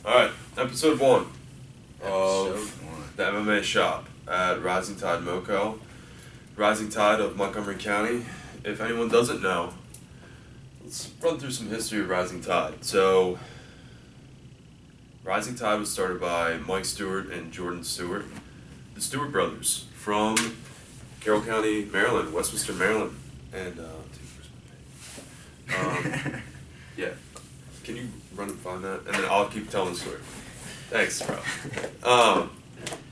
Alright, Episode 1 Episode of the MMA shop at Rising Tide Moco. Rising Tide of Montgomery County. If anyone doesn't know, let's run through some history of Rising Tide. So, Rising Tide was started by Mike Stewart and Jordan Stewart, the Stewart brothers from Carroll County, Maryland, Westminster, Maryland. And, yeah. Can you run and find that? And then I'll keep telling the story. Thanks, bro. I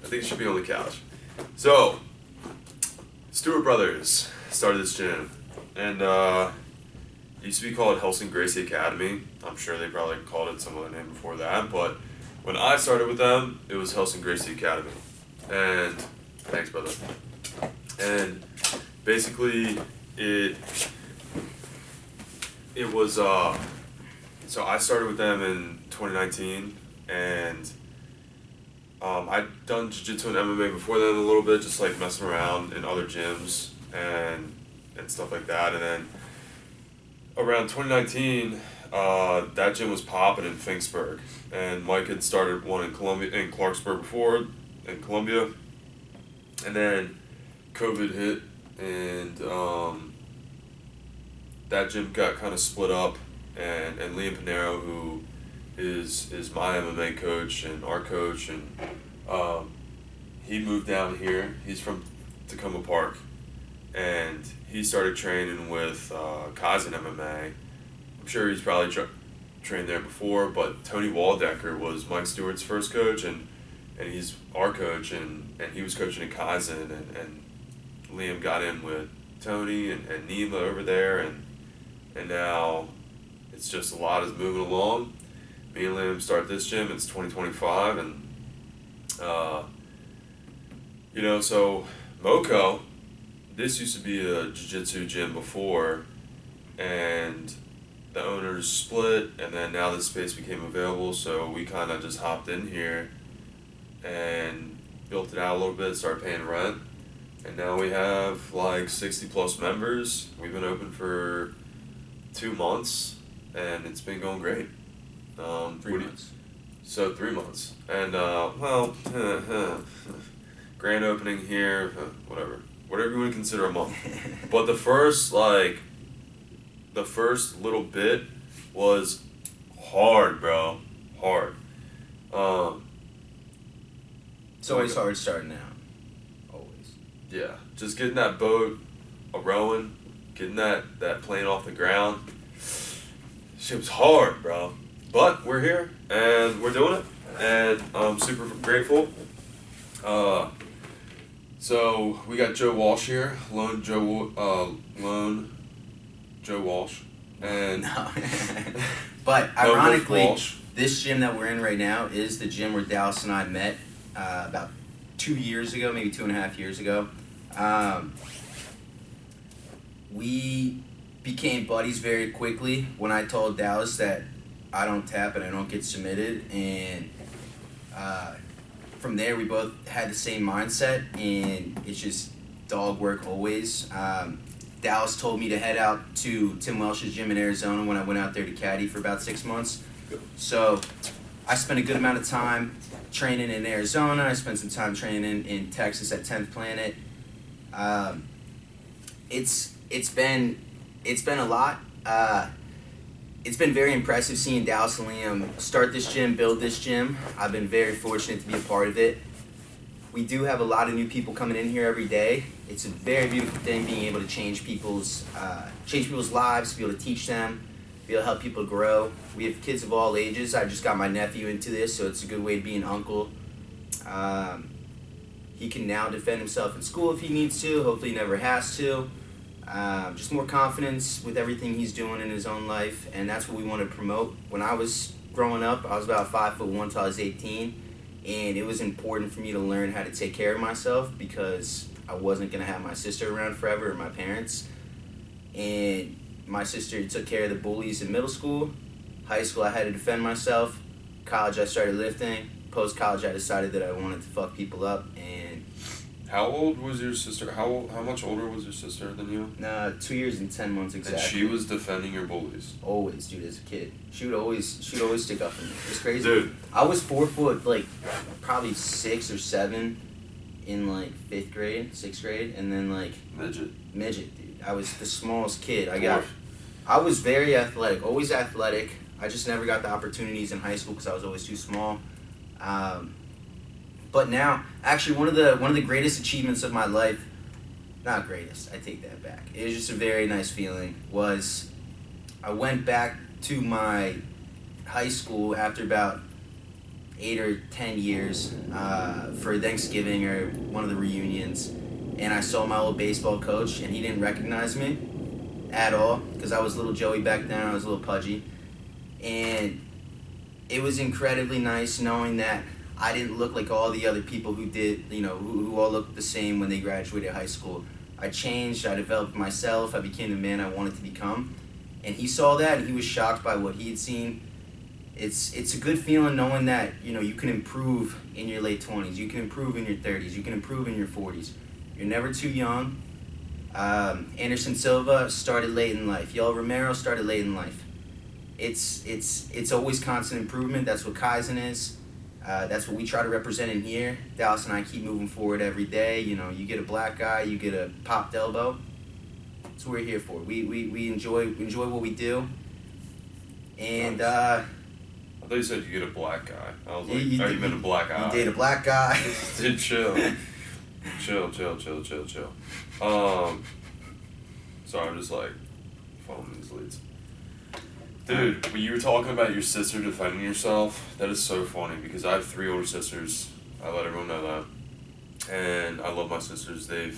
think it should be on the couch. So, Stewart Brothers started this gym. And it used to be called Helsing Gracie Academy. I'm sure they probably called it some other name before that. But when I started with them, it was Helsing Gracie Academy. And, thanks, brother. And basically, it was, so I started with them in 2019, and I'd done Jiu Jitsu and MMA before then a little bit, just like messing around in other gyms and stuff like that. And then around 2019, that gym was popping in Finksburg, and Mike had started one in Clarksburg before, in Columbia, and then COVID hit, and that gym got kind of split up. And Liam Pinero, who is my MMA coach and our coach, and he moved down here. He's from Tacoma Park, and he started training with Kaizen MMA. I'm sure he's probably trained there before, but Tony Waldecker was Mike Stewart's first coach, and he's our coach, and he was coaching at Kaizen, and Liam got in with Tony and Nima over there, and now it's just a lot is moving along. Me and Liam start this gym. It's 2025, and so Moco, this used to be a jiu-jitsu gym before, and the owners split, and then now this space became available, so we kind of just hopped in here and built it out a little bit, started paying rent, and now we have like 60 plus members. We've been open for 2 months. And it's been going great. 3 months. So 3 months. And, grand opening here, whatever you want to consider a month. But the first little bit was hard, bro. Hard. It's always hard starting out. Always. Yeah. Just getting that boat rowing, getting that plane off the ground. Shit was hard, bro. But we're here, and we're doing it, and I'm super grateful. So we got Joe Walsh here, lone Joe Walsh, and no. But ironically, this gym that we're in right now is the gym where Dallas and I met about 2 years ago, maybe 2.5 years ago. We became buddies very quickly when I told Dallas that I don't tap and I don't get submitted, and from there we both had the same mindset, and it's just dog work always. Dallas told me to head out to Tim Welsh's gym in Arizona when I went out there to caddy for about 6 months. So I spent a good amount of time training in Arizona. I spent some time training in Texas at 10th Planet. It's been a lot. It's been very impressive seeing Dallas and Liam start this gym, build this gym. I've been very fortunate to be a part of it. We do have a lot of new people coming in here every day. It's a very beautiful thing being able to change people's lives, be able to teach them, be able to help people grow. We have kids of all ages. I just got my nephew into this, so it's a good way to be an uncle. He can now defend himself in school if he needs to. Hopefully he never has to. Just more confidence with everything he's doing in his own life, and that's what we want to promote. When I was growing up, I was about 5'1" till I was 18, and it was important for me to learn how to take care of myself because I wasn't going to have my sister around forever or my parents. And my sister took care of the bullies in middle school. High school, I had to defend myself. College, I started lifting. Post-college, I decided that I wanted to fuck people up, and How old was your sister? How much older was your sister than you? 2 years and 10 months exactly. And she was defending your bullies. Always, dude. As a kid, she'd always stick up for me. It's crazy. Dude, I was 4 foot, like probably 6 or 7, in like 5th grade, 6th grade, and then like midget, dude. I was the smallest kid. I was very athletic, always athletic. I just never got the opportunities in high school because I was always too small. But now, actually, one of the greatest achievements of my life, not greatest, I take that back. It was just a very nice feeling. Was I went back to my high school after about 8 or 10 years for Thanksgiving or one of the reunions, and I saw my old baseball coach, and he didn't recognize me at all because I was little Joey back then. I was a little pudgy, and it was incredibly nice knowing that I didn't look like all the other people who did, who all looked the same when they graduated high school. I changed, I developed myself, I became the man I wanted to become. And he saw that, and he was shocked by what he had seen. It's a good feeling knowing that, you can improve in your late 20s, you can improve in your 30s, you can improve in your 40s. You're never too young. Anderson Silva started late in life. Yoel Romero started late in life. It's always constant improvement. That's what Kaizen is. That's what we try to represent in here. Dallas and I keep moving forward every day. You get a black guy, you get a popped elbow. That's what we're here for. We enjoy what we do. And I thought you said you get a black guy. I was like, you meant a black eye. You date a black guy. Dude, chill. Chill. Sorry, I'm just like following these leads. Dude, when you were talking about your sister defending herself, that is so funny because I have 3 older sisters. I let everyone know that. And I love my sisters. They're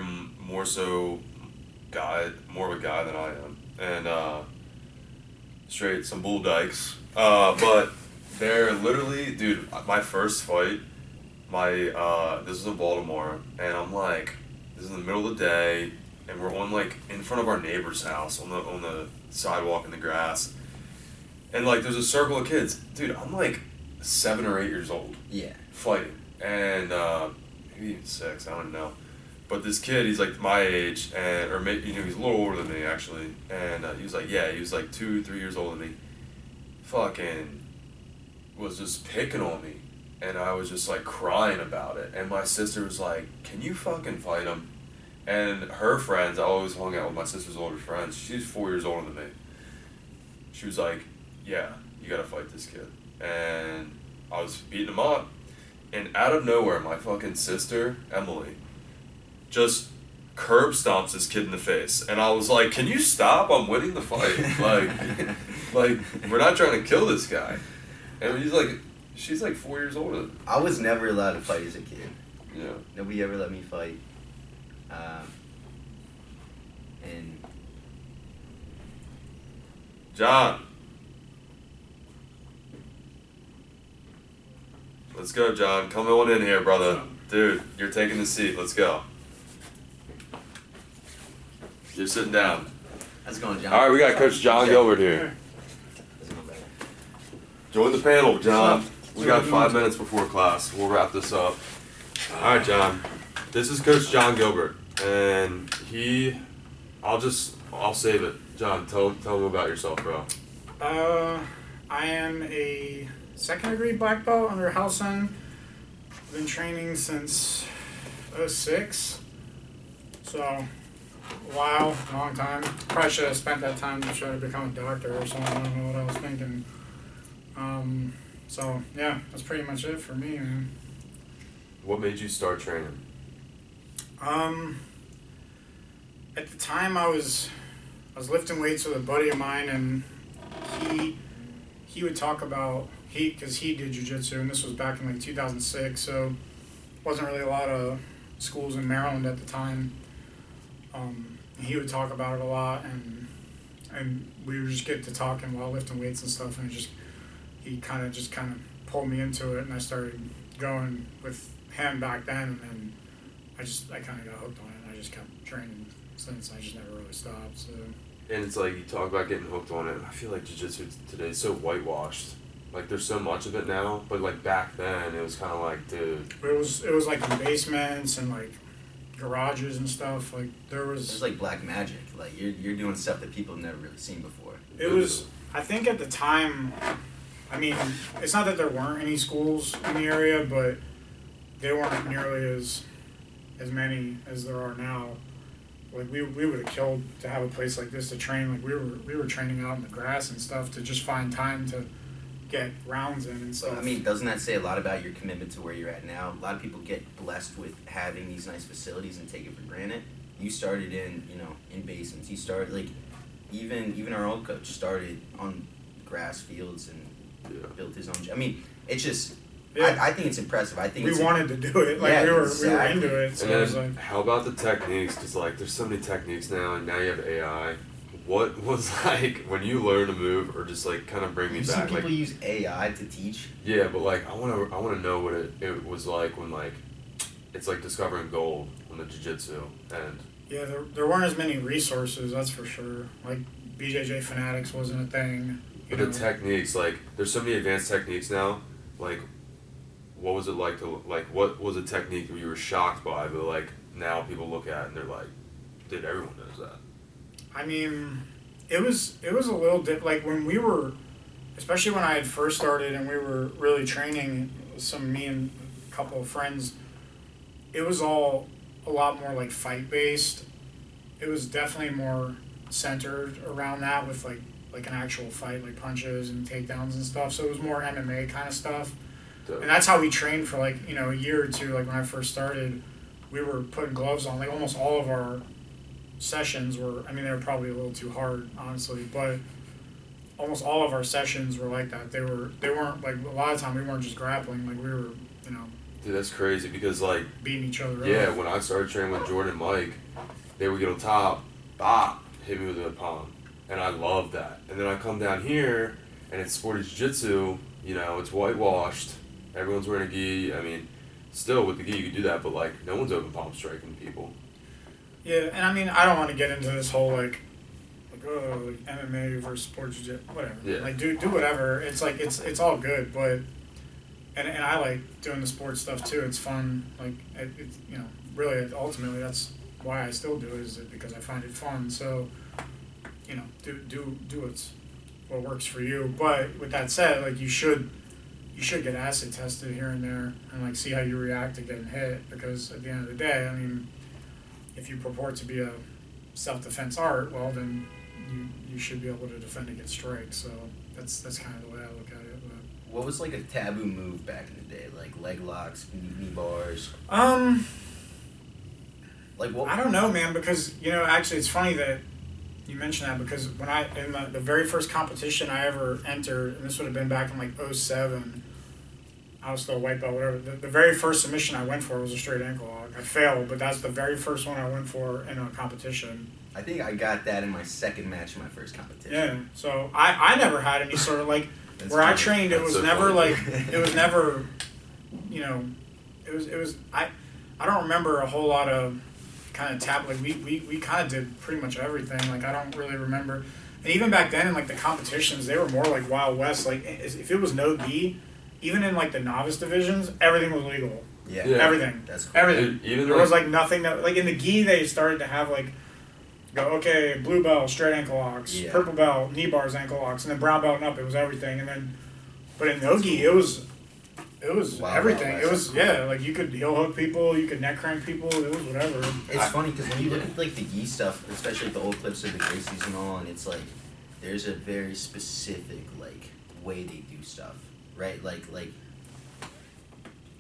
more of a guy than I am. And straight some bull dykes. But they're literally, dude, my first fight, this was in Baltimore, and I'm like, this is in the middle of the day, and we're on like in front of our neighbor's house on the sidewalk in the grass, and like there's a circle of kids. Dude, I'm like 7 or 8 years old. Yeah. Fighting, and maybe even 6. I don't know. But this kid, he's like my age, or maybe he's a little older than me actually, and he was like 2, 3 years older than me. Fucking was just picking on me, and I was just like crying about it. And my sister was like, "Can you fucking fight him?" And her friends, I always hung out with my sister's older friends. She's 4 years older than me. She was like, "Yeah, you gotta fight this kid." And I was beating him up, and out of nowhere, my fucking sister Emily just curb stomps this kid in the face, and I was like, "Can you stop? I'm winning the fight. like we're not trying to kill this guy." And she's like 4 years older. I was never allowed to fight as a kid. Yeah. Nobody ever let me fight. And John, let's go, John. Come on in here, brother. Dude, you're taking the seat. Let's go. You're sitting down. how's it going, John? All right, we got Coach John Gilbert here. How's it going, brother? Join the panel, John. We got 5 minutes before class. We'll wrap this up. All right, John. This is Coach John Gilbert, and I'll save it. John, tell him about yourself, bro. I am a 2nd degree black belt under Halson. I've been training since 06, so a while, long time. Probably should have spent that time to try to become a doctor or something. I don't know what I was thinking. So yeah, that's pretty much it for me, man. What made you start training? At the time I was lifting weights with a buddy of mine, and he would talk about, because he did Jiu Jitsu, and this was back in like 2006, so wasn't really a lot of schools in Maryland at the time. He would talk about it a lot, and we would just get to talking while lifting weights and stuff, and he kind of pulled me into it, and I started going with him back then, and then I kind of got hooked on it, and I just kept training since. I just never really stopped. So. And it's like you talk about getting hooked on it. I feel like jiu-jitsu today is so whitewashed. Like there's so much of it now, but like back then it was kind of like, dude. It was like in basements and like garages and stuff. Like there was. It's like black magic. Like you're doing stuff that people have never really seen before. It was. I think at the time, I mean, it's not that there weren't any schools in the area, but they weren't nearly as many as there are now. Like we would have killed to have a place like this to train. Like we were training out in the grass and stuff to just find time to get rounds in and stuff. I mean, doesn't that say a lot about your commitment to where you're at now? A lot of people get blessed with having these nice facilities and take it for granted. You started in basements. You started like even our old coach started on grass fields and built his own. I mean, it's just. Yeah. I think it's impressive. I think we wanted to do it. Like we were into it. So and then, it was like, how about the techniques? Because like, there's so many techniques now, and now you have AI. What was like when you learn a move, or just like kind of bring me back? Some people like, use AI to teach. Yeah, but like I wanna know what it was like when like it's like discovering gold on the jiu-jitsu and. Yeah, there weren't as many resources. That's for sure. Like BJJ Fanatics wasn't a thing. But the techniques, like there's so many advanced techniques now, like. What was it like to like? What was a technique that you were shocked by, but like now people look at and they're like, "Dude, everyone knows that." I mean, it was a little like when we were, especially when I had first started and we were really training. Me and a couple of friends, it was all a lot more like fight based. It was definitely more centered around that with like an actual fight, like punches and takedowns and stuff. So it was more MMA kind of stuff. And that's how we trained for like, a year or two. Like when I first started, we were putting gloves on. Like almost all of our sessions were, I mean, they were probably a little too hard, honestly, but almost all of our sessions were like that. They weren't like, a lot of time we weren't just grappling. Like we were, Dude, that's crazy because like beating each other up. Yeah, when I started training with Jordan and Mike, they would get on top, bop, hit me with a palm. And I loved that. And then I come down here and it's sporty jiu-jitsu, it's whitewashed. Everyone's wearing a gi. I mean, still with the gi you could do that, but like no one's open palm striking people. Yeah, and I mean I don't want to get into this whole like MMA versus sports jiu-jitsu, whatever. Yeah. Like do whatever. It's like it's all good, but and I like doing the sports stuff too. It's fun. Like it's really ultimately that's why I still do it is because I find it fun. So do what works for you. But with that said, like you should get acid tested here and there and like see how you react to getting hit because at the end of the day, I mean, if you purport to be a self-defense art, well then you should be able to defend against strikes. So that's kind of the way I look at it. But. What was like a taboo move back in the day, like leg locks, knee bars? Like what? I don't know, man, because actually it's funny that you mentioned that because when in the very first competition I ever entered, and this would have been back in like 2007, I was still a white belt, whatever. The very first submission I went for was a straight ankle lock. I failed, but that's the very first one I went for in a competition. I think I got that in my second match in my first competition. Yeah, so I never had any sort of like where funny. I trained. It was so never funny. Like it was never, it was I don't remember a whole lot of kind of tap. Like we kind of did pretty much everything. Like I don't really remember. And even back then in like the competitions, they were more like Wild West. Like if it was no gi, even in like the novice divisions, everything was legal. Yeah. Everything. That's cool. Everything. Even there was like nothing that like in the gi they started to have like okay, blue belt, straight ankle locks, purple belt, knee bars, ankle locks, and then brown belt and up, it was everything. And then but in no gi it was everything. It was like you could heel hook people, you could neck crank people, it was whatever. It's funny because when you look at like the gi stuff, especially the old clips of the Gracies and all, and it's like there's a very specific like way they do stuff, right? Like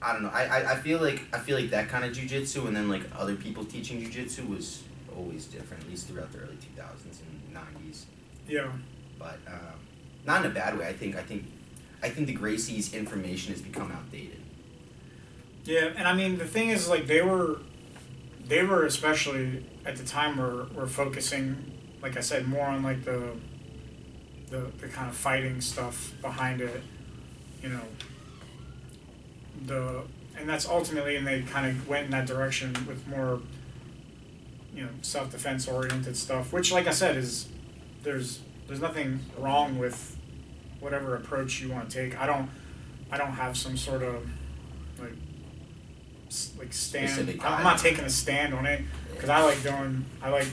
I don't know. I feel like that kind of jiu-jitsu and then like other people teaching jiu-jitsu was always different, at least throughout the early 2000s and 90s. Yeah. But not in a bad way. I think the Gracies' information has become outdated. Yeah, and I mean the thing is like they were especially at the time were focusing, like I said, more on like the kind of fighting stuff behind it, and that's ultimately, and they kind of went in that direction with more self-defense oriented stuff, which like I said is there's nothing wrong with whatever approach you want to take. I don't have some sort of like stand. Specific I'm not taking a stand on it because I like training